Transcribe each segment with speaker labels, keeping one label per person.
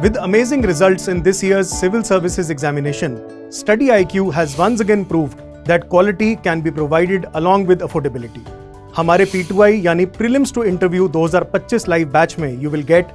Speaker 1: With amazing results in this year's civil services examination, Study IQ has once again proved that quality can be provided along with affordability. हमारे P2I यानी Prelims to Interview 2025 live batch में you will get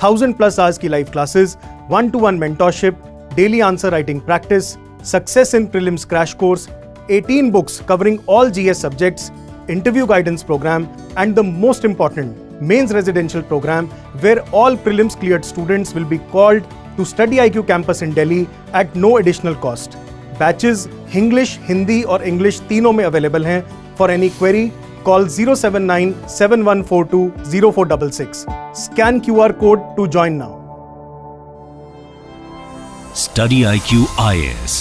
Speaker 1: 1000+ hours की live classes, 1-to-1 mentorship, daily answer writing practice, success in prelims crash course, 18 books covering all GS subjects, interview guidance program, and the most important, mains residential program where all prelims cleared students will be called to Study IQ campus in Delhi at no additional cost. Batches English, Hindi और English तीनों में available हैं. For any query, call 079-7142-0466. Scan QR code to join now.
Speaker 2: Study IQ IAS.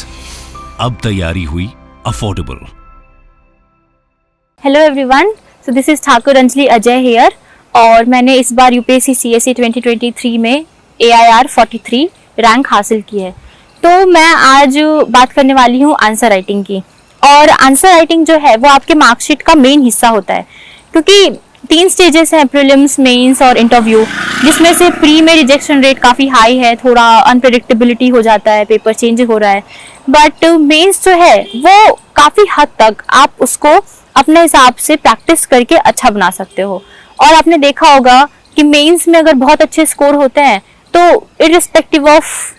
Speaker 2: अब तैयारी हुई affordable.
Speaker 3: Hello everyone. So this is Thakur Anjali Ajay here. और मैंने इस बार यूपीएससी CSE 2023 में AIR 43 रैंक हासिल की है। तो मैं आज बात करने वाली हूँ आंसर राइटिंग की। और आंसर राइटिंग जो है वो आपके मार्कशीट का मेन हिस्सा होता है, क्योंकि 3 स्टेजेस हैं, प्रीलिम्स, मेंस और इंटरव्यू, जिसमें से प्री में रिजेक्शन रेट काफ़ी हाई है, थोड़ा अनप्रेडिक्टेबिलिटी हो जाता है, पेपर चेंज हो रहा है। बट मेंस जो है वो काफ़ी हद तक आप उसको अपने हिसाब से प्रैक्टिस करके अच्छा बना सकते हो। और आपने देखा होगा कि मेंस में अगर बहुत अच्छे स्कोर होते हैं तो इररिस्पेक्टिव ऑफ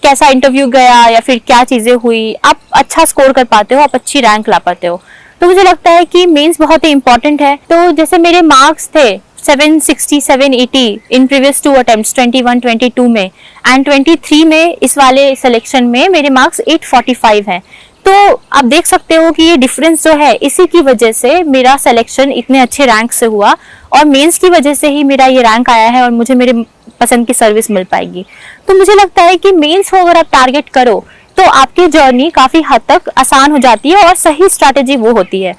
Speaker 3: कैसा इंटरव्यू गया या फिर क्या चीज़ें हुई, आप अच्छा स्कोर कर पाते हो, आप अच्छी रैंक ला पाते हो। तो मुझे लगता है कि मेंस बहुत ही इंपॉर्टेंट है। तो जैसे मेरे मार्क्स थे 760 780 इन प्रीवियस 2 अटेम्प्ट्स 21 22 में, एंड 23 में इस वाले सिलेक्शन में मेरे मार्क्स 845 हैं। तो आप देख सकते हो कि ये डिफरेंस जो है इसी की वजह से मेरा सिलेक्शन इतने अच्छे रैंक से हुआ, और मेंस की वजह से ही मेरा ये रैंक आया है और मुझे मेरे पसंद की सर्विस मिल पाएगी। तो मुझे लगता है कि मेंस को अगर आप टारगेट करो तो आपकी जर्नी काफ़ी हद तक आसान हो जाती है और सही स्ट्रैटेजी वो होती है।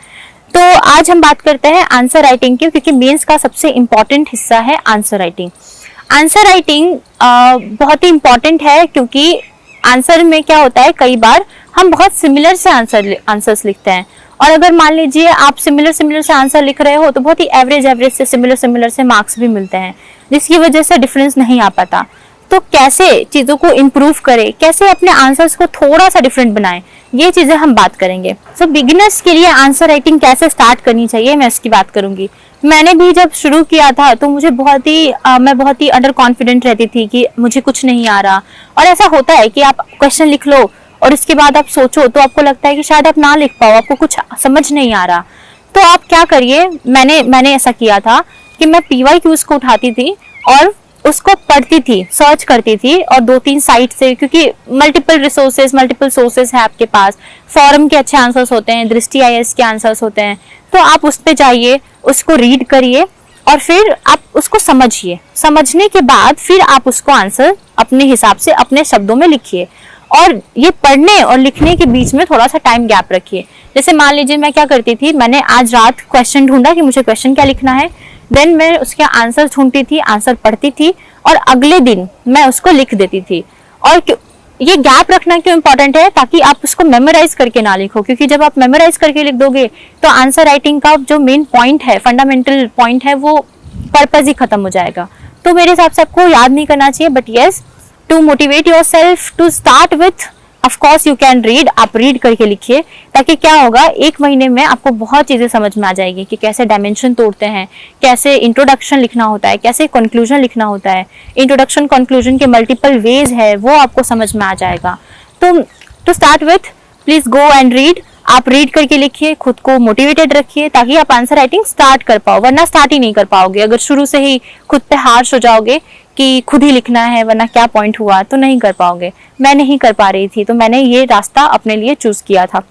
Speaker 3: तो आज हम बात करते हैं आंसर राइटिंग की, क्योंकि मेंस का सबसे इम्पॉर्टेंट हिस्सा है आंसर राइटिंग। आंसर राइटिंग बहुत ही इम्पॉर्टेंट है, क्योंकि आंसर में क्या होता है, कई बार हम बहुत सिमिलर से आंसर्स लिखते हैं, और अगर मान लीजिए आप सिमिलर से आंसर लिख रहे हो तो बहुत ही एवरेज से सिमिलर से मार्क्स भी मिलते हैं, जिसकी वजह से डिफरेंस नहीं आ पाता। तो कैसे चीज़ों को इम्प्रूव करें, कैसे अपने आंसर्स को थोड़ा सा डिफरेंट बनाएं, ये चीज़ें हम बात करेंगे। सो बिगिनर्स के लिए आंसर राइटिंग कैसे स्टार्ट करनी चाहिए, मैं इसकी बात करूंगी। मैंने भी जब शुरू किया था तो मुझे मैं बहुत ही अंडर कॉन्फिडेंट रहती थी कि मुझे कुछ नहीं आ रहा। और ऐसा होता है कि आप क्वेश्चन लिख लो और उसके बाद आप सोचो तो आपको लगता है कि शायद आप ना लिख पाओ, आपको कुछ समझ नहीं आ रहा। तो आप क्या करिए, मैंने ऐसा किया था कि मैं PYQs को उठाती थी और उसको पढ़ती थी, सर्च करती थी, और 2-3 साइट से, क्योंकि मल्टीपल सोर्सेज है आपके पास। फॉरम के अच्छे आंसर्स होते हैं, दृष्टि IAS के आंसर्स होते हैं, तो आप उस पे जाइए, उसको रीड करिए और फिर आप उसको समझिए। समझने के बाद फिर आप उसको आंसर अपने हिसाब से अपने शब्दों में लिखिए, और ये पढ़ने और लिखने के बीच में थोड़ा सा टाइम गैप रखिए। जैसे मान लीजिए मैं क्या करती थी, मैंने आज रात क्वेश्चन ढूंढा कि मुझे क्वेश्चन क्या लिखना है, देन मैं उसके आंसर ढूंढती थी, आंसर पढ़ती थी, और अगले दिन मैं उसको लिख देती थी। और ये गैप रखना क्यों इंपॉर्टेंट है, ताकि आप उसको मेमोराइज करके ना लिखो, क्योंकि जब आप मेमोराइज करके लिख दोगे तो आंसर राइटिंग का जो मेन पॉइंट है, फंडामेंटल पॉइंट है, वो पर्पज ही खत्म हो जाएगा। तो मेरे हिसाब से आपको याद नहीं करना चाहिए, but yes, to motivate yourself to start with, of course you can read, आप रीड करके लिखिए, ताकि क्या होगा, 1 महीने में आपको बहुत चीजें समझ में आ जाएगी कि कैसे डायमेंशन तोड़ते हैं, कैसे इंट्रोडक्शन लिखना होता है, कैसे कंक्लूजन लिखना होता है, इंट्रोडक्शन कंक्लूजन के मल्टीपल वेज है, वो आपको समझ में आ जाएगा। तो to start with, please go and read, आप रीड करके लिखिए, खुद को मोटिवेटेड रखिए, ताकि आप आंसर राइटिंग स्टार्ट कर पाओ, वरना स्टार्ट ही नहीं कर पाओगे। अगर शुरू से ही खुद पे हार्श हो जाओगे कि खुद ही लिखना है वरना क्या पॉइंट हुआ, तो नहीं कर पाओगे। मैं नहीं कर पा रही थी, तो मैंने ये रास्ता अपने लिए चूज किया था।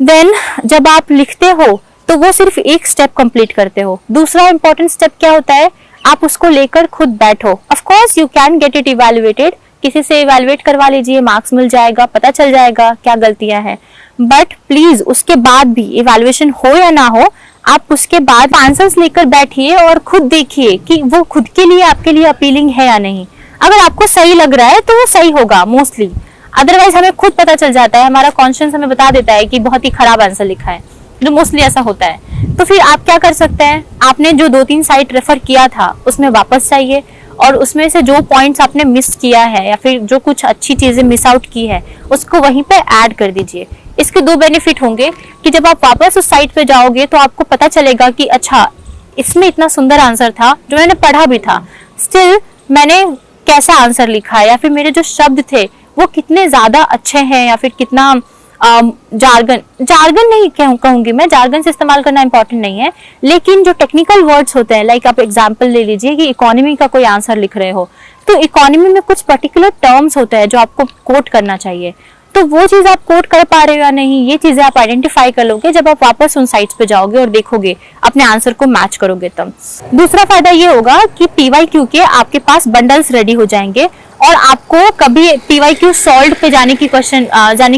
Speaker 3: देन जब आप लिखते हो तो वो सिर्फ एक स्टेप कंप्लीट करते हो। दूसरा इंपॉर्टेंट स्टेप क्या होता है, आप उसको लेकर खुद बैठो। Of course you can get it evaluated, किसी से इवैल्यूएट करवा लीजिए, मार्क्स मिल जाएगा, पता चल जाएगा क्या गलतियां हैं। बट प्लीज उसके बाद भी, इवैल्यूएशन हो या ना हो, आप उसके बाद आंसर्स लेकर बैठिए और खुद देखिए कि वो खुद के लिए आपके लिए अपीलिंग है या नहीं। अगर आपको सही लग रहा है तो वो सही होगा मोस्टली, अदरवाइज हमें खुद पता चल जाता है, हमारा कॉन्शियस हमें बता देता है कि बहुत ही खराब आंसर लिखा है, जो मोस्टली ऐसा होता है। तो फिर आप क्या कर सकते हैं, आपने जो 2-3 साइट रेफर किया था उसमें वापस जाइए और उसमें से जो पॉइंट्स आपने मिस किया है या फिर जो कुछ अच्छी चीजें मिस आउट की है उसको वहीं पे ऐड कर दीजिए। इसके दो बेनिफिट होंगे कि जब आप वापस उस साइट पे जाओगे तो आपको पता चलेगा कि अच्छा इसमें इतना सुंदर आंसर था जो मैंने पढ़ा भी था, स्टिल मैंने कैसा आंसर लिखा है या फिर मेरे जो शब्द थे वो कितने ज्यादा अच्छे हैं या फिर कितना जार्गन नहीं कहूंगी मैं, जार्गन से इस्तेमाल करना इंपॉर्टेंट नहीं है, लेकिन जो टेक्निकल वर्ड्स होते हैं, लाइक आप एग्जांपल ले लीजिए कि इकोनॉमी का कोई आंसर लिख रहे हो तो इकोनॉमी में कुछ पर्टिकुलर टर्म्स होते हैं जो आपको कोट करना चाहिए, तो वो चीज आप कोट कर पा रहे हो या नहीं, ये चीजें आप आइडेंटिफाई कर लोगे जब आप वापस उन साइट्स पे जाओगे और देखोगे अपने आंसर को मैच करोगे तब। दूसरा फायदा ये होगा कि PYQ के आपके पास बंडल्स रेडी हो जाएंगे और आपको कभी PYQ सॉल्व पे जाने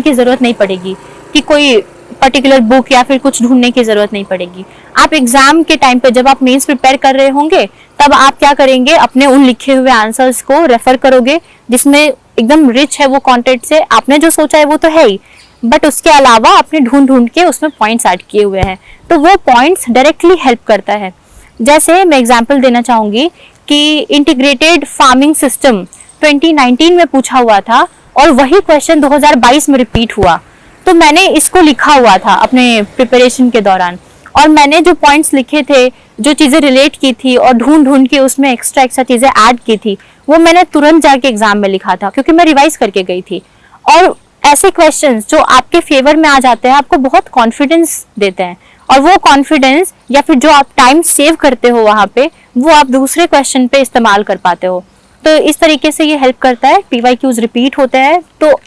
Speaker 3: की जरूरत नहीं पड़ेगी कि कोई पर्टिकुलर बुक या फिर कुछ ढूंढने की जरूरत नहीं पड़ेगी। आप एग्जाम के टाइम पे जब आप मेंस प्रिपेयर कर रहे होंगे तब आप क्या करेंगे, अपने उन लिखे हुए आंसर्स को रेफर करोगे जिसमें एकदम रिच है वो कंटेंट से, आपने जो सोचा है वो तो है ही, बट उसके अलावा आपने ढूंढ के उसमें पॉइंट्स ऐड किए हुए हैं, तो वो पॉइंट्स डायरेक्टली हेल्प करता है। जैसे मैं एग्जांपल देना चाहूंगी कि इंटीग्रेटेड फार्मिंग सिस्टम 2019 में पूछा हुआ था और वही क्वेश्चन 2022 में रिपीट हुआ, तो मैंने इसको लिखा हुआ था अपने प्रिपरेशन के दौरान और मैंने जो पॉइंट्स लिखे थे, जो चीजें रिलेट की थी और ढूंढ के उसमें एक्स्ट्रा चीजें ऐड की थी, वो मैंने तुरंत जाके एग्जाम में लिखा था क्योंकि मैं रिवाइज करके गई थी। और ऐसे क्वेश्चंस जो आपके फेवर में आ जाते हैं आपको बहुत कॉन्फिडेंस देते हैं और वो कॉन्फिडेंस या फिर जो आप टाइम सेव करते हो वहां पे वो आप दूसरे क्वेश्चन पे इस्तेमाल कर पाते हो। तो इस तरीके से ये हेल्प करता है। PYQs रिपीट होते हैं तो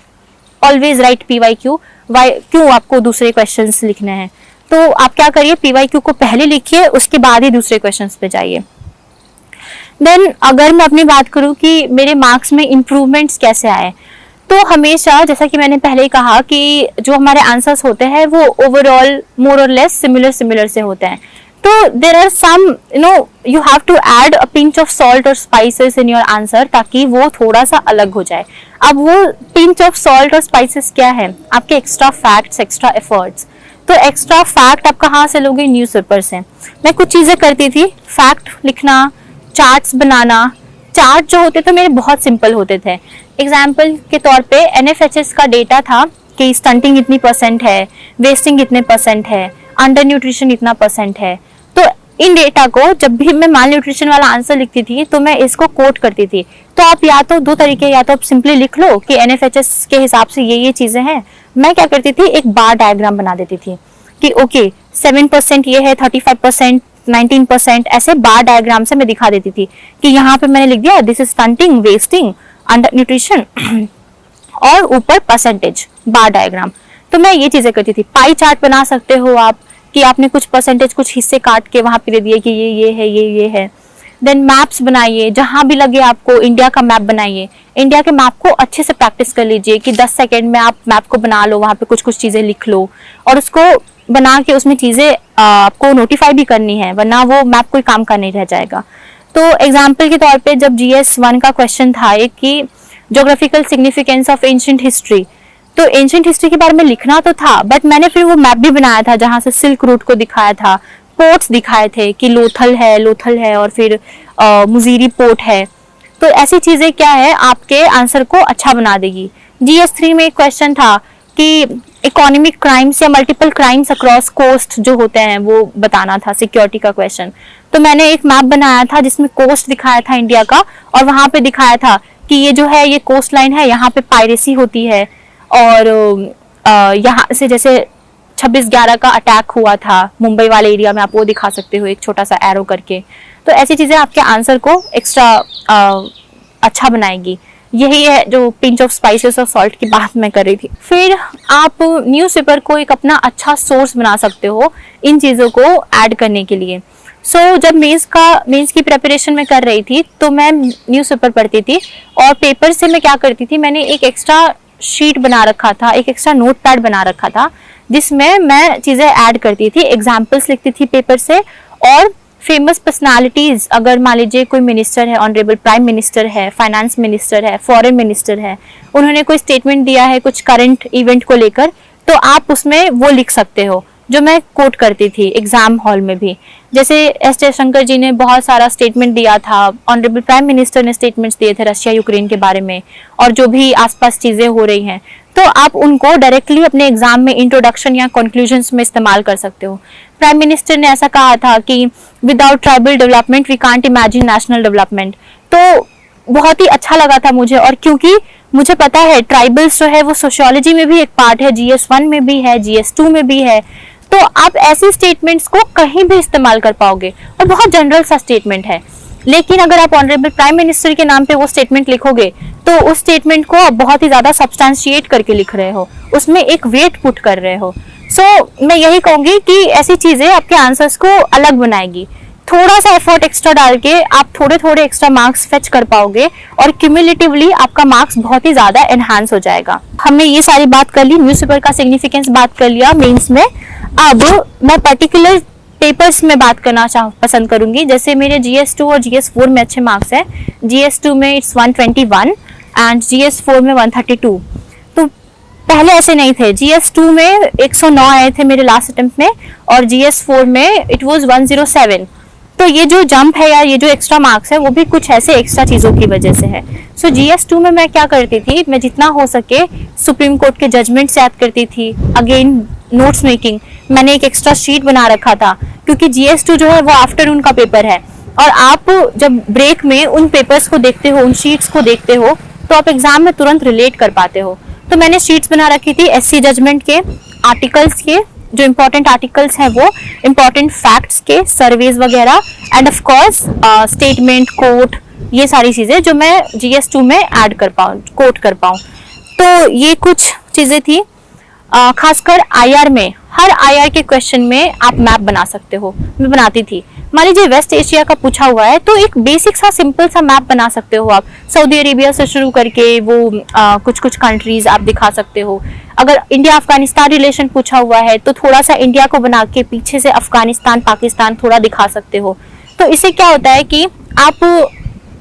Speaker 3: ऑलवेज राइट PYQ, क्यों आपको दूसरे क्वेश्चंस लिखने हैं, तो आप क्या करिए PYQ को पहले लिखिए उसके बाद ही दूसरे क्वेश्चंस पे जाइए। देन अगर मैं अपनी बात करूं कि मेरे मार्क्स में इंप्रूवमेंट्स कैसे आए, तो हमेशा जैसा कि मैंने पहले ही कहा कि जो हमारे आंसर्स होते हैं वो ओवरऑल मोर और लेस सिमिलर से होते हैं, तो there are some you have to add a pinch of salt और स्पाइसेस इन योर आंसर ताकि वो थोड़ा सा अलग हो जाए। अब वो पिंच ऑफ सॉल्ट और स्पाइसेस क्या है, आपके एक्स्ट्रा फैक्ट्स, एक्स्ट्रा एफर्ट्स। तो एक्स्ट्रा फैक्ट आप कहाँ से लोगे, न्यूज़पेपर से। मैं कुछ चीजें करती थी, फैक्ट लिखना, चार्ट्स बनाना। चार्ट जो होते थे मेरे बहुत सिंपल होते थे। एग्जाम्पल के तौर पे NFHS का डेटा था कि स्टंटिंग इतनी % है, वेस्टिंग इतने % है, अंडर न्यूट्रिशन इतना % है। तो इन डेटा को जब भी मैं माल न्यूट्रिशन वाला आंसर लिखती थी तो मैं इसको कोट करती थी। तो आप या तो दो तरीके, या तो आप सिंपली लिख लो कि NFHS के हिसाब से ये चीजें हैं। मैं क्या करती थी, एक बार डायग्राम बना देती थी कि ओके 7% ये है, 35%, 19%, ऐसे बार डायग्राम से मैं दिखा देती थी कि यहाँ पे मैंने लिख दिया this is stunting, wasting, under nutrition और ऊपर % बार डायग्राम। तो मैं ये चीजें करती थी। पाई चार्ट बना सकते हो आप कि आपने कुछ % कुछ हिस्से काट के वहां पे दे दिए कि ये है, ये है। देन मैप्स बनाइए, जहां भी लगे आपको इंडिया का मैप बनाइए। इंडिया के मैप को अच्छे से प्रैक्टिस कर लीजिए कि 10 सेकेंड में आप मैप को बना लो, वहां पे कुछ चीजें लिख लो और उसको बना के उसमें चीजें आपको नोटिफाई भी करनी है, वरना वो मैप कोई काम का नहीं रह जाएगा। तो एग्जाम्पल के तौर पे जब GS 1 का क्वेश्चन था एक कि geographical significance of ancient history, तो एंशिएंट हिस्ट्री के बारे में लिखना तो था, बट मैंने फिर वो मैप भी बनाया था जहां से सिल्क रूट को दिखाया था, पोर्ट्स दिखाए थे कि लोथल है और फिर मुजीरी पोर्ट है। तो ऐसी चीजें क्या है आपके आंसर को अच्छा बना देगी। GS 3 में एक क्वेश्चन था कि इकोनॉमिक क्राइम्स या मल्टीपल क्राइम्स अक्रॉस कोस्ट जो होते हैं वो बताना था, सिक्योरिटी का क्वेश्चन। तो मैंने एक मैप बनाया था जिसमें कोस्ट दिखाया था इंडिया का और वहां पे दिखाया था कि ये जो है ये कोस्ट लाइन है, यहाँ पे पायरेसी होती है और यहाँ से जैसे 26/11 का अटैक हुआ था मुंबई वाले एरिया में, आप वो दिखा सकते हो एक छोटा सा एरो करके। तो ऐसी चीजें आपके आंसर को एक्स्ट्रा अच्छा बनाएगी। यही है जो पिंच ऑफ स्पाइसेस और सॉल्ट की बात मैं कर रही थी। फिर आप न्यूज़पेपर को एक अपना अच्छा सोर्स बना सकते हो इन चीज़ों को ऐड करने के लिए। जब मेंस की प्रिपरेशन में कर रही थी तो मैं न्यूज़पेपर पढ़ती थी और पेपर से मैं क्या करती थी, मैंने एक एक्स्ट्रा शीट बना रखा था, एक एक्स्ट्रा नोट पैड बना रखा था जिसमें मैं चीज़ें ऐड करती थी, एग्जाम्पल्स लिखती थी पेपर से। और फेमस पर्सनालिटीज, अगर मान लीजिए कोई मिनिस्टर है, ऑनरेबल प्राइम मिनिस्टर है, फाइनेंस मिनिस्टर है, फॉरेन मिनिस्टर है, उन्होंने कोई स्टेटमेंट दिया है कुछ करंट इवेंट को लेकर, तो आप उसमें वो लिख सकते हो जो मैं कोट करती थी एग्जाम हॉल में भी। जैसे एस जयशंकर जी ने बहुत सारा स्टेटमेंट दिया था, ऑनरेबल प्राइम मिनिस्टर ने स्टेटमेंट्स दिए थे रशिया यूक्रेन के बारे में और जो भी आसपास चीजें हो रही हैं, तो आप उनको डायरेक्टली अपने एग्जाम में इंट्रोडक्शन या कंक्लूजन्स में इस्तेमाल कर सकते हो। प्राइम मिनिस्टर ने ऐसा कहा था कि without tribal development we can't imagine national development. तो बहुत ही अच्छा लगा था मुझे, और क्योंकि मुझे पता है ट्राइबल्स जो है वो सोशियोलॉजी में भी एक पार्ट है, GS1 में भी है, GS2 में भी है, तो आप ऐसी स्टेटमेंट्स को कहीं भी इस्तेमाल कर पाओगे और बहुत जनरल सा स्टेटमेंट है। लेकिन अगर आप ऑनरेबल प्राइम मिनिस्टर के नाम पे वो स्टेटमेंट लिखोगे तो उस स्टेटमेंट को आप बहुत ही ज्यादा सब्सटेंशिएट करके लिख रहे हो, उसमें एक वेट पुट कर रहे हो। मैं यही कहूंगी कि ऐसी चीजें आपके आंसर्स को अलग बनाएगी। थोड़ा सा एफर्ट एक्स्ट्रा डाल के आप थोड़े थोड़े एक्स्ट्रा मार्क्स फेच कर पाओगे और क्यूमुलेटिवली आपका मार्क्स बहुत ही ज्यादा एनहांस हो जाएगा। हमने ये सारी बात कर ली, न्यूज़पेपर का सिग्निफिकेंस बात कर लिया मेंस में। अब मैं पर्टिकुलर पेपर्स में बात करना पसंद करूंगी। जैसे मेरे GS2 और GS4 में अच्छे मार्क्स हैं। GS2 में इट्स 121 एंड GS4 में 132। तो पहले ऐसे नहीं थे। GS2 में 109 आए थे मेरे लास्ट अटेम्प्ट में और GS4 में इट वाज 107। तो ये जो जंप है या ये जो एक्स्ट्रा मार्क्स है वो भी कुछ ऐसे एक्स्ट्रा चीजों की वजह से है। सो GS2 में मैं क्या करती थी, मैं जितना हो सके सुप्रीम कोर्ट के जजमेंट्स याद करती थी। अगेन नोट्स मेकिंग, मैंने एक एक्स्ट्रा शीट बना रखा था क्योंकि GS2 जो है वो आफ्टरनून का पेपर है और आप जब ब्रेक में उन पेपर्स को देखते हो, उन शीट्स को देखते हो, तो आप एग्जाम में तुरंत रिलेट कर पाते हो। तो मैंने शीट्स बना रखी थी SC जजमेंट के, आर्टिकल्स के, जो इम्पोर्टेंट आर्टिकल्स हैं वो, इम्पोर्टेंट फैक्ट्स के, सर्वेज वगैरह, and of course statement, quote, ये सारी चीजें जो मैं GS2 में ऐड कर पाऊँ, कोट कर पाऊँ। तो ये कुछ चीजें थी। खासकर IR में, हर IR के क्वेश्चन में आप मैप बना सकते हो, मैं बनाती थी। मान लीजिए वेस्ट एशिया का पूछा हुआ है तो एक बेसिक सा सिंपल सा मैप बना सकते हो आप, सऊदी अरेबिया से शुरू करके वो कुछ कुछ कंट्रीज आप दिखा सकते हो। अगर इंडिया अफगानिस्तान रिलेशन पूछा हुआ है तो थोड़ा सा इंडिया को बना के पीछे से अफगानिस्तान, पाकिस्तान थोड़ा दिखा सकते हो। तो इससे क्या होता है कि आप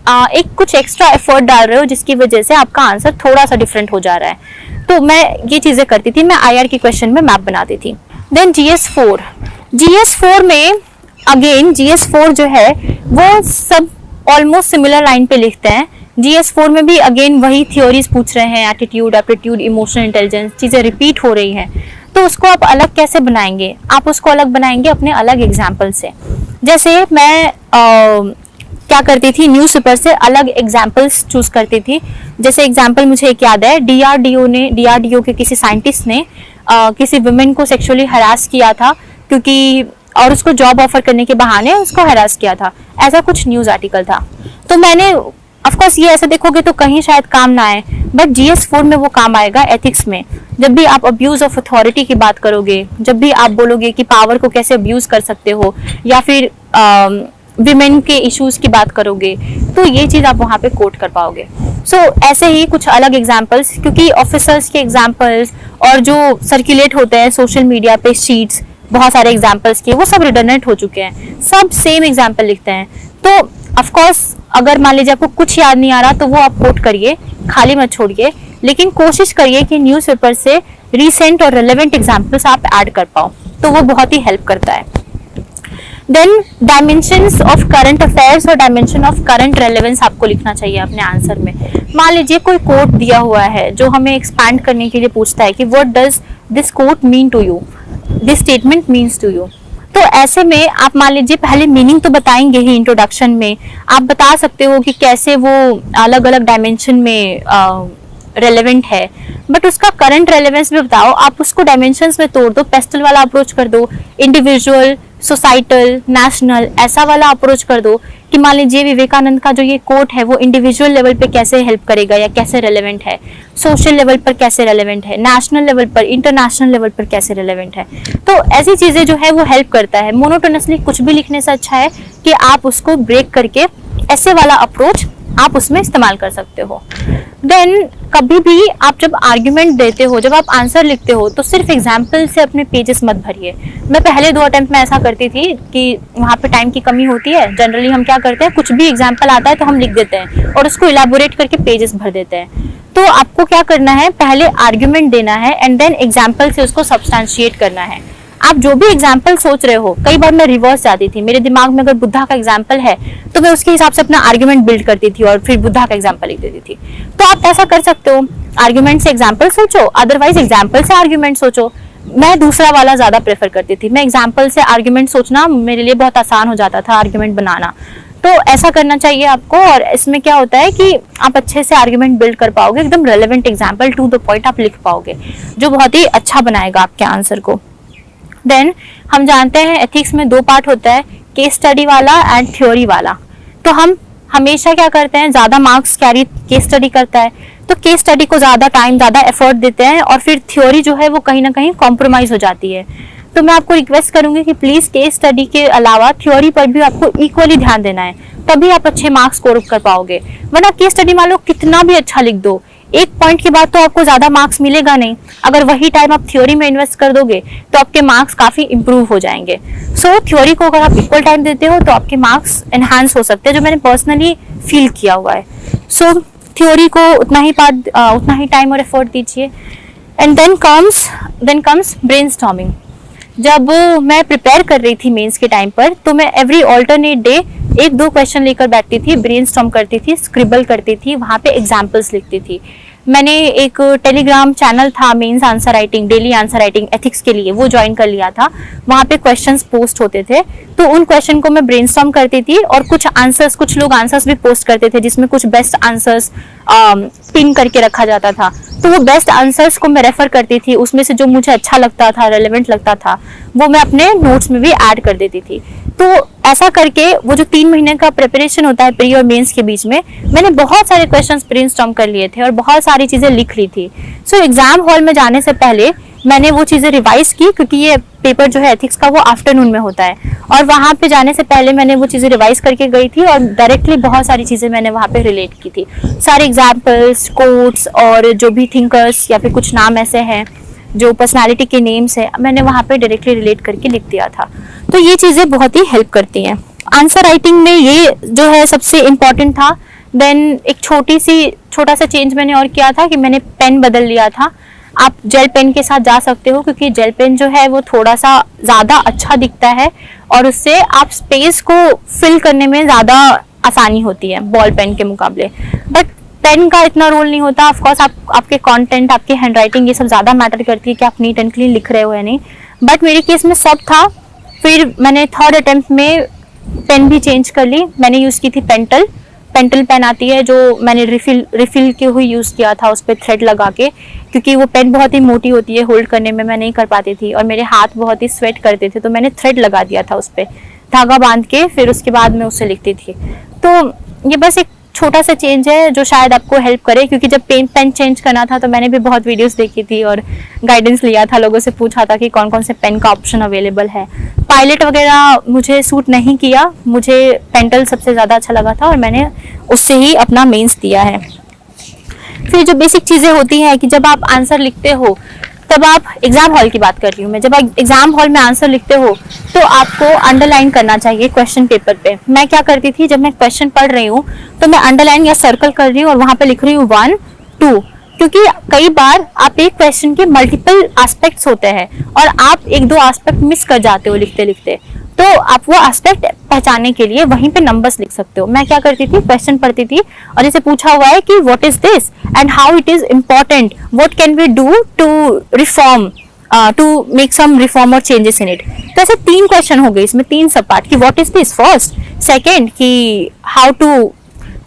Speaker 3: एक कुछ एक्स्ट्रा एफर्ट डाल रहे हो जिसकी वजह से आपका आंसर थोड़ा सा डिफरेंट हो जा रहा है। तो मैं ये चीजें करती थी, मैं IR के क्वेश्चन में मैप बनाती थी। देन GS4 में अगेन GS4 जो है वो सब ऑलमोस्ट सिमिलर लाइन पे लिखते हैं। GS4 में भी अगेन वही थ्योरीज पूछ रहे हैं, एटीट्यूड, एप्टीट्यूड, इमोशनल इंटेलिजेंस, चीजें रिपीट हो रही हैं। तो उसको आप अलग कैसे बनाएंगे? आप उसको अलग बनाएंगे अपने अलग एग्जाम्पल से। जैसे मैं क्या करती थी, न्यूज़पेपर से अलग एग्जाम्पल्स चूज करती थी। जैसे एग्जाम्पल मुझे एक याद है, DRDO के किसी साइंटिस्ट ने किसी वुमेन को सेक्सुअली हरास किया था क्योंकि, और उसको जॉब ऑफर करने के बहाने उसको हरास किया था, ऐसा कुछ न्यूज आर्टिकल था। तो मैंने, ऑफ कोर्स ये ऐसे देखोगे तो कहीं शायद काम ना आए, बट GS4 में वो काम आएगा एथिक्स में। जब भी आप अब्यूज ऑफ अथॉरिटी की बात करोगे, जब भी आप बोलोगे कि पावर को कैसे अब्यूज कर सकते हो, या फिर विमेन के इश्यूज की बात करोगे, तो ये चीज आप वहां पे कोट कर पाओगे। सो ऐसे ही कुछ अलग एग्जाम्पल्स, क्योंकि ऑफिसर्स के एग्जाम्पल्स और जो सर्कुलेट होते हैं सोशल मीडिया पे शीट्स बहुत सारे एग्जाम्पल्स के, वो सब रिडंडेंट हो चुके हैं, सब सेम एग्जाम्पल लिखते हैं। तो ऑफ कोर्स अगर मान लीजिए आपको कुछ याद नहीं आ रहा तो वो आप कोट करिए, खाली मत छोड़िए, लेकिन कोशिश करिए कि न्यूज़पेपर से रिसेंट और रेलेवेंट एग्जाम्पल्स आप ऐड कर पाओ, तो वो बहुत ही हेल्प करता है। Then dimensions of current affairs और डायमेंशन ऑफ करंट रेलेवेंस आपको लिखना चाहिए अपने आंसर में। मान लीजिए कोई कोट दिया हुआ है जो हमें एक्सपैंड करने के लिए पूछता है कि what does this quote mean to you, this statement means to you. तो ऐसे में आप मान लीजिए पहले मीनिंग तो बताएंगे ही, इंट्रोडक्शन में आप बता सकते हो कि कैसे वो अलग अलग डायमेंशन में रेलेवेंट है, बट उसका करंट रेलेवेंस भी बताओ। आप उसको डायमेंशंस में तोड़ दो, पेस्टल वाला अप्रोच कर दो, इंडिविजुअल, सोसाइटल, नेशनल, ऐसा वाला अप्रोच कर दो कि मान लीजिए विवेकानंद का जो ये कोट है वो इंडिविजुअल लेवल पे कैसे हेल्प करेगा या कैसे रेलेवेंट है, सोशल लेवल पर कैसे रेलेवेंट है, नेशनल लेवल पर, इंटरनेशनल लेवल पर कैसे रेलेवेंट है। तो ऐसी चीजें जो है वो हेल्प करता है। मोनोटोनसली कुछ भी लिखने से अच्छा है कि आप उसको ब्रेक करके ऐसे वाला अप्रोच आप उसमें इस्तेमाल कर सकते हो। देन कभी भी आप जब आर्ग्यूमेंट देते हो, जब आप आंसर लिखते हो, तो सिर्फ एग्जाम्पल से अपने पेजेस मत भरिए। मैं पहले 2 अटेम्प्ट में ऐसा करती थी कि वहाँ पे टाइम की कमी होती है, जनरली हम क्या करते हैं, कुछ भी एग्जाम्पल आता है तो हम लिख देते हैं और उसको इलाबोरेट करके पेजेस भर देते हैं। तो आपको क्या करना है, पहले आर्ग्यूमेंट देना है एंड देन एग्जाम्पल से उसको सब्सटैंशिएट करना है। आप जो भी एग्जाम्पल सोच रहे हो, कई बार मैं रिवर्स जाती थी, मेरे दिमाग में अगर बुद्धा का एग्जाम्पल है तो मैं उसके हिसाब से अपना आर्ग्यूमेंट बिल्ड करती थी और फिर बुद्धा का एग्जाम्पल लिख देती थी। तो आप ऐसा कर सकते हो, आर्ग्यूमेंट से एग्जाम्पल सोचो, अदरवाइज एग्जाम्पल से आर्ग्यूमेंट सोचो। मैं दूसरा वाला ज्यादा प्रेफर करती थी, मैं एग्जाम्पल से आर्ग्यूमेंट सोचना मेरे लिए बहुत आसान हो जाता था, आर्ग्यूमेंट बनाना। तो ऐसा करना चाहिए आपको, और इसमें क्या होता है कि आप अच्छे से आर्ग्यूमेंट बिल्ड कर पाओगे, एकदम relevant example to the point आप लिख पाओगे, जो बहुत ही अच्छा बनाएगा आपके आंसर को। देन हम जानते हैं एथिक्स में 2 पार्ट होता है, केस स्टडी वाला एंड थ्योरी वाला। तो हम हमेशा क्या करते हैं, ज्यादा मार्क्स कैरी केस स्टडी करता है, तो केस स्टडी को ज्यादा टाइम, ज्यादा एफर्ट देते हैं, और फिर थ्योरी जो है वो कहीं ना कहीं कॉम्प्रोमाइज हो जाती है। तो मैं आपको रिक्वेस्ट करूंगी कि प्लीज केस स्टडी के अलावा थ्योरी पर भी आपको इक्वली ध्यान देना है, तभी आप अच्छे मार्क्स स्कोर कर पाओगे। वरना केस स्टडी मान लो कितना भी अच्छा लिख दो, एक पॉइंट के बाद तो आपको ज्यादा मार्क्स मिलेगा नहीं। अगर वही टाइम आप थ्योरी में इन्वेस्ट कर दोगे तो आपके मार्क्स काफी इंप्रूव हो जाएंगे। सो थ्योरी को अगर आप इक्वल टाइम देते हो तो आपके मार्क्स एनहांस हो सकते हैं, जो मैंने पर्सनली फील किया हुआ है। सो थ्योरी को उतना ही टाइम और एफर्ट दीजिए। And then comes brainstorming. जब मैं प्रिपेयर कर रही थी मेंस के टाइम पर, तो मैं एवरी ऑल्टरनेट डे 1-2 क्वेश्चन लेकर बैठती थी, ब्रेनस्टॉर्म करती थी, स्क्रिबल करती थी, वहां पे एग्जाम्पल्स लिखती थी। मैंने एक टेलीग्राम चैनल था mains answer writing, daily answer writing ethics के लिए, वो ज्वाइन कर लिया था। वहां पे क्वेश्चंस पोस्ट होते थे, तो उन क्वेश्चन को मैं ब्रेनस्टॉर्म करती थी, और कुछ लोग आंसर्स भी पोस्ट करते थे जिसमें कुछ बेस्ट आंसर्स पिन करके रखा जाता था। तो वो बेस्ट आंसर्स को मैं रेफर करती थी, उसमें से जो मुझे अच्छा लगता था, रेलेवेंट लगता था, वो मैं अपने नोट्स में भी ऐड कर देती थी। तो ऐसा करके वो जो 3 महीने का प्रिपरेशन होता है प्री और मेंस के बीच में, मैंने बहुत सारे क्वेश्चंस ब्रेनस्टॉर्म कर लिए थे और बहुत सारी चीजें लिख ली थी। सो एग्जाम हॉल में जाने से पहले मैंने वो चीजें रिवाइज की, क्योंकि ये पेपर जो है एथिक्स का वो आफ्टरनून में होता है, और वहां पे जाने से पहले मैंने वो चीजें रिवाइज करके गई थी, और डायरेक्टली बहुत सारी चीजें मैंने वहां पे रिलेट की थी। सारे एग्जाम्पल्स, कोट्स, और जो भी थिंकर्स या फिर कुछ नाम ऐसे हैं जो पर्सनालिटी के नेम्स है, मैंने वहां पे डायरेक्टली रिलेट करके लिख दिया था। तो ये चीजें बहुत ही हेल्प करती हैं। आंसर राइटिंग में ये जो है सबसे इम्पोर्टेंट था। देन एक छोटा सा चेंज मैंने और किया था कि मैंने पेन बदल लिया था। आप जेल पेन के साथ जा सकते हो, क्योंकि जेल पेन जो है वो थोड़ा सा ज्यादा अच्छा दिखता है, और उससे आप स्पेस को फिल करने में ज्यादा आसानी होती है बॉल पेन के मुकाबले। बट पेन का इतना रोल नहीं होता। ऑफ कोर्स आपके कंटेंट, आपकी हैंडराइटिंग, ये सब ज्यादा मैटर करती है कि आप नीट एंड क्लीन लिख रहे हो या नहीं। बट मेरे केस में सब था। फिर मैंने 3rd अटेम्प्ट में पेन भी चेंज कर ली। मैंने यूज की थी पेंटल पेन आती है, जो मैंने रिफिल के हुई यूज किया था उस पर थ्रेड लगा के, क्योंकि वो पेन बहुत ही मोटी होती है, होल्ड करने में मैं नहीं कर पाती थी और मेरे हाथ बहुत ही स्वेट करते थे, तो मैंने थ्रेड लगा दिया था उस पर धागा बांध के, फिर उसके बाद मैं उससे लिखती थी। तो ये बस एक छोटा सा चेंज है जो शायद आपको हेल्प करे, क्योंकि जब पेन चेंज करना था तो मैंने भी बहुत वीडियोस देखी थी और गाइडेंस लिया था, लोगों से पूछा था कि कौन कौन से पेन का ऑप्शन अवेलेबल है। पायलट वगैरह मुझे सूट नहीं किया, मुझे पेंटल सबसे ज़्यादा अच्छा लगा था और मैंने उससे ही अपना मेंस दिया है। फिर जो बेसिक चीज़ें होती हैं कि जब आप आंसर लिखते हो, तब आप एग्जाम हॉल की बात कर रही हूँ मैं, जब आप एग्जाम हॉल में आंसर लिखते हो तो आपको अंडरलाइन करना चाहिए क्वेश्चन पेपर पे। मैं क्या करती थी, जब मैं क्वेश्चन पढ़ रही हूँ तो मैं अंडरलाइन या सर्कल कर रही हूँ और वहां पे लिख रही हूँ 1, 2, क्योंकि कई बार आप एक क्वेश्चन के मल्टीपल एस्पेक्ट्स होते हैं और आप 1-2 एस्पेक्ट मिस कर जाते हो लिखते लिखते, तो आप वो एस्पेक्ट पहचानने के लिए वहीं पे नंबर्स लिख सकते हो। मैं क्या करती थी, क्वेश्चन पढ़ती थी और जैसे पूछा हुआ है कि what is this and how it is important, what can we do to reform, to make some reform और चेंजेस इन इट। तो ऐसे 3 क्वेश्चन हो गए इसमें, 3 सब पार्ट कि what is this first, second कि हाउ टू,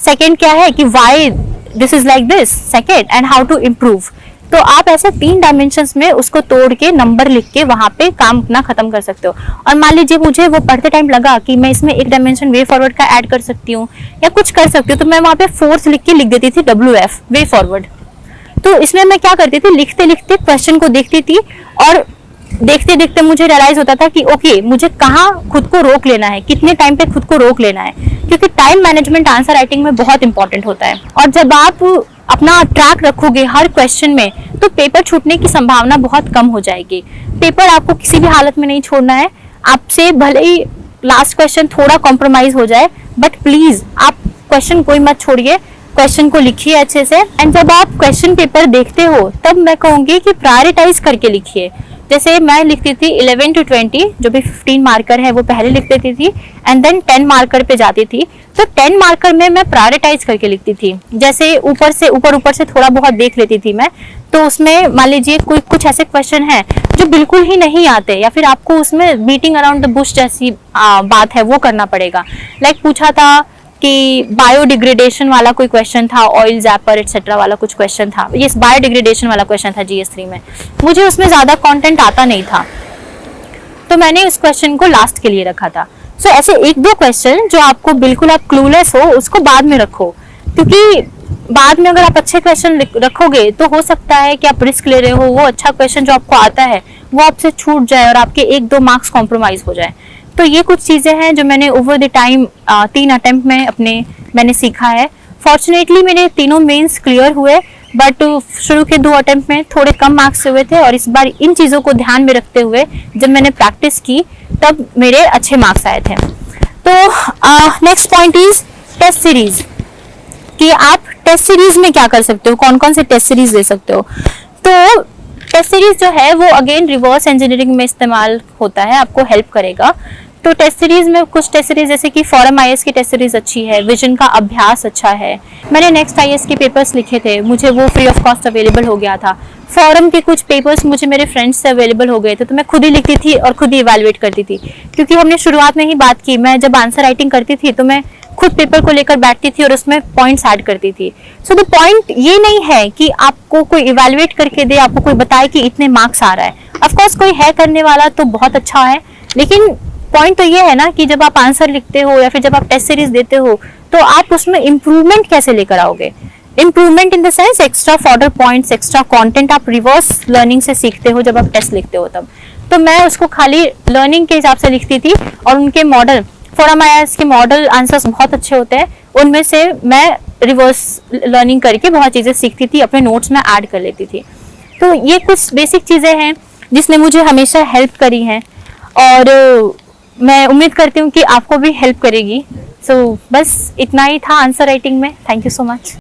Speaker 3: सेकेंड क्या है कि why this is like this second, and how to improve. तो आप ऐसे 3 डायमेंशंस में उसको तोड़ के नंबर लिख के वहां पे काम अपना खत्म कर सकते हो। और मान लीजिए मुझे वो पढ़ते टाइम लगा कि मैं इसमें एक डायमेंशन वे फॉरवर्ड का ऐड कर सकती हूँ या कुछ कर सकती हूँ, तो मैं वहां पे फोर्स लिख के लिख देती थी WF, वे फॉरवर्ड। तो इसमें मैं क्या करती थी, लिखते लिखते क्वेश्चन को देखती थी और देखते देखते मुझे रियलाइज होता था कि ओके, मुझे कहाँ खुद को रोक लेना है, कितने टाइम पे खुद को रोक लेना है, क्योंकि टाइम मैनेजमेंट आंसर राइटिंग में बहुत इंपॉर्टेंट होता है। और जब आप अपना ट्रैक रखोगे हर क्वेश्चन में, तो पेपर छूटने की संभावना बहुत कम हो जाएगी। पेपर आपको किसी भी हालत में नहीं छोड़ना है। आपसे भले ही लास्ट क्वेश्चन थोड़ा कॉम्प्रोमाइज हो जाए, बट प्लीज आप क्वेश्चन कोई मत छोड़िए, क्वेश्चन को लिखिए अच्छे से। एंड जब आप क्वेश्चन पेपर देखते हो, तब मैं कहूंगी कि प्रायोरिटाइज करके लिखिए। जैसे मैं लिखती थी 11 to 20, जो भी 15 मार्कर है वो पहले लिख देती थी, एंड देन 10 मार्कर पे जाती थी। तो 10 मार्कर में मैं प्रायोरिटाइज करके लिखती थी। जैसे ऊपर से थोड़ा बहुत देख लेती थी मैं, तो उसमें मान लीजिए कोई कुछ ऐसे क्वेश्चन है जो बिल्कुल ही नहीं आते, या फिर आपको उसमें बीटिंग अराउंड द बुश जैसी बात है वो करना पड़ेगा। लाइक पूछा था कि बायोडिग्रेडेशन वाला कोई क्वेश्चन था, ऑयल जैपर एक्सेट्रा वाला कुछ क्वेश्चन था, ये बायोडिग्रेडेशन वाला क्वेश्चन था GS3 में। मुझे उसमें ज्यादा कंटेंट आता नहीं था, तो मैंने उस क्वेश्चन को लास्ट के लिए रखा था। सो ऐसे एक दो क्वेश्चन जो आपको बिल्कुल आप क्लूलेस हो उसको बाद में रखो, क्योंकि बाद में अगर आप अच्छे क्वेश्चन रखोगे तो हो सकता है कि आप रिस्क ले रहे हो, वो अच्छा क्वेश्चन जो आपको आता है वो आपसे छूट जाए और आपके 1-2 मार्क्स कॉम्प्रोमाइज हो जाए। तो ये कुछ चीजें हैं जो मैंने ओवर द टाइम 3 अटेम्प्ट में मैंने सीखा है। फॉर्चुनेटली मेरे तीनों मेंस क्लियर हुए, बट शुरू के 2 अटेम्प्ट में थोड़े कम मार्क्स हुए थे, और इस बार इन चीजों को ध्यान में रखते हुए जब मैंने प्रैक्टिस की तब मेरे अच्छे मार्क्स आए थे। तो next point is test series, कि आप टेस्ट सीरीज में क्या कर सकते हो, कौन कौन से टेस्ट सीरीज दे सकते हो। तो टेस्ट सीरीज जो है वो अगेन रिवर्स इंजीनियरिंग में इस्तेमाल होता है, आपको हेल्प करेगा। तो टेस्ट सीरीज में कुछ टेस्ट सीरीज जैसे कि फॉरम IAS की टेस्ट सीरीज अच्छी है, विजन का अभ्यास अच्छा है। मैंने नेक्स्ट IAS के पेपर्स लिखे थे, मुझे वो फ्री ऑफ कॉस्ट अवेलेबल हो गया था। फॉरम के कुछ पेपर्स मुझे मेरे फ्रेंड्स से अवेलेबल हो गए थे, तो मैं खुद ही लिखती थी और खुद ही इवैल्यूएट करती थी, क्योंकि हमने शुरुआत में ही बात की, मैं जब आंसर राइटिंग करती थी तो मैं खुद पेपर को लेकर बैठती थी और उसमें पॉइंट्स ऐड करती थी। सो द पॉइंट ये नहीं है कि आपको कोई इवैल्यूएट करके दे, आपको कोई बताए कि इतने मार्क्स आ रहा है। ऑफ कोर्स कोई है करने वाला तो बहुत अच्छा है, लेकिन पॉइंट तो ये है ना कि जब आप आंसर लिखते हो या फिर जब आप टेस्ट सीरीज देते हो तो आप उसमें इंप्रूवमेंट कैसे लेकर आओगे। Improvement in the sense extra fodder points, extra content आप रिवर्स लर्निंग से सीखते हो जब आप टेस्ट लिखते हो तब। तो मैं उसको खाली लर्निंग के हिसाब से लिखती थी, और उनके मॉडल फॉरम IAS के मॉडल आंसर्स बहुत अच्छे होते हैं, उनमें से मैं रिवर्स लर्निंग करके बहुत चीजें सीखती थी, अपने नोट्स में ऐड कर लेती थी। तो ये कुछ बेसिक चीजें हैं जिसने मुझे हमेशा हेल्प करी हैं, और मैं उम्मीद करती हूँ कि आपको भी हेल्प करेगी। सो बस इतना ही था आंसर राइटिंग में। Thank you so much.